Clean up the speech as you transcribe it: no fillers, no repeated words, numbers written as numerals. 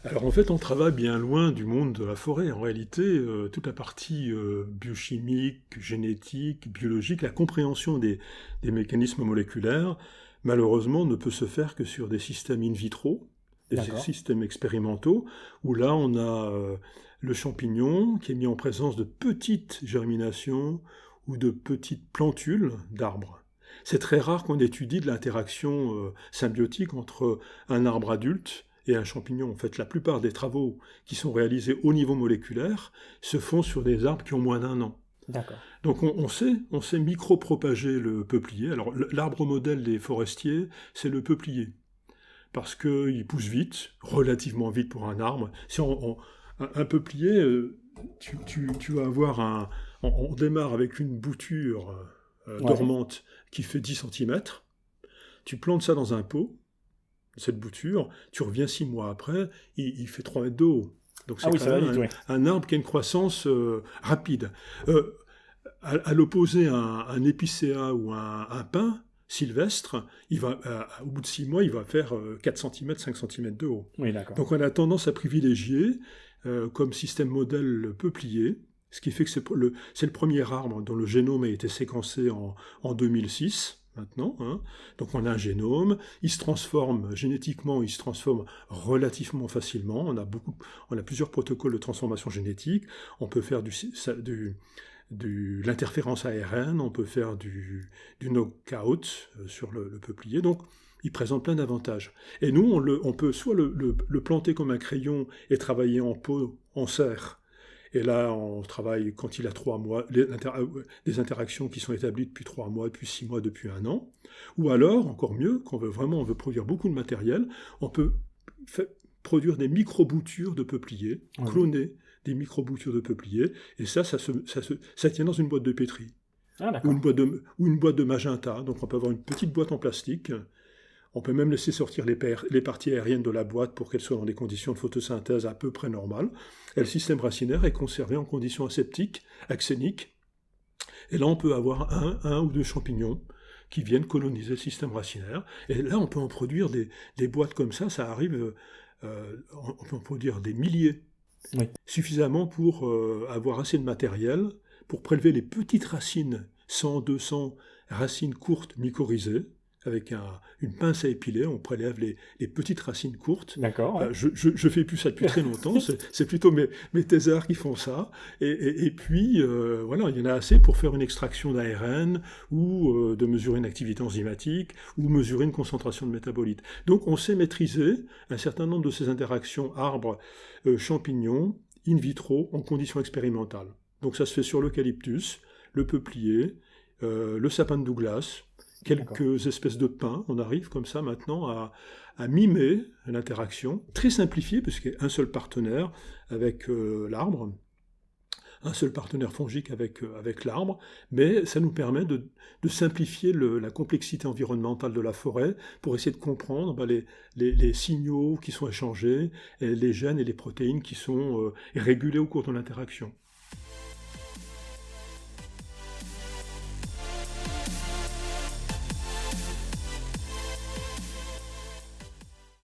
Alors en fait, on travaille bien loin du monde de la forêt. En réalité, toute la partie biochimique, génétique, biologique, la compréhension des mécanismes moléculaires, malheureusement, ne peut se faire que sur des systèmes in vitro, des D'accord. systèmes expérimentaux, où là, on a le champignon qui est mis en présence de petites germinations ou de petites plantules d'arbres. C'est très rare qu'on étudie de l'interaction symbiotique entre un arbre adulte et un champignon. En fait, la plupart des travaux qui sont réalisés au niveau moléculaire se font sur des arbres qui ont moins d'un an. D'accord. Donc on sait micro-propager le peuplier. Alors l'arbre modèle des forestiers, c'est le peuplier, parce qu'il pousse vite, relativement vite pour un arbre. Si un peuplier, tu vas avoir on démarre avec une bouture Ouais. dormante qui fait 10 cm, tu plantes ça dans un pot, cette bouture, tu reviens 6 mois après, il fait 3 mètres de haut. Donc Ah c'est oui, quand ça va même vite, oui. un arbre qui a une croissance rapide. Euh, à l'opposé, un épicéa ou un pin sylvestre, au bout de 6 mois, il va faire 4 cm, 5 cm de haut. Oui, d'accord. Donc on a tendance à privilégier comme système modèle le peuplier, ce qui fait que c'est le premier arbre dont le génome a été séquencé en 2006. Maintenant, hein. Donc on a un génome, il se transforme génétiquement, il se transforme relativement facilement. On a plusieurs protocoles de transformation génétique. On peut faire de l'interférence ARN, on peut faire du knockout sur le peuplier. Donc, il présente plein d'avantages. Et nous, on peut soit le planter comme un crayon et travailler en pot, en serre. Et là, on travaille quand il a 3 mois, des interactions qui sont établies depuis 3 mois, depuis 6 mois, depuis un an. Ou alors, encore mieux, quand on veut produire beaucoup de matériel, on peut fa- produire des micro-boutures de peuplier, Oui. cloner des micro-boutures de peuplier, et ça tient dans une boîte de pétri, Ah, ou d'accord. une boîte de magenta. Donc on peut avoir une petite boîte en plastique. On peut même laisser sortir les parties aériennes de la boîte pour qu'elles soient dans des conditions de photosynthèse à peu près normales. Et le système racinaire est conservé en conditions aseptiques, axéniques. Et là, on peut avoir un ou deux champignons qui viennent coloniser le système racinaire. Et là, on peut en produire des boîtes comme ça arrive, on peut en produire des milliers, Oui. suffisamment pour avoir assez de matériel pour prélever les petites racines, 100, 200 racines courtes mycorhizées, avec une pince à épiler, on prélève les petites racines courtes. D'accord, ouais. Je fais plus ça depuis très longtemps, c'est plutôt mes thésards qui font ça. Et puis, voilà, il y en a assez pour faire une extraction d'ARN ou de mesurer une activité enzymatique ou mesurer une concentration de métabolites. Donc on sait maîtriser un certain nombre de ces interactions arbres-champignons in vitro en conditions expérimentales. Donc ça se fait sur l'eucalyptus, le peuplier, le sapin de Douglas, D'accord. quelques espèces de pins. On arrive comme ça maintenant à mimer l'interaction, très simplifiée, puisqu'il y a un seul partenaire avec l'arbre, un seul partenaire fongique avec l'arbre, mais ça nous permet de simplifier la complexité environnementale de la forêt pour essayer de comprendre les signaux qui sont échangés, et les gènes et les protéines qui sont régulés au cours de l'interaction.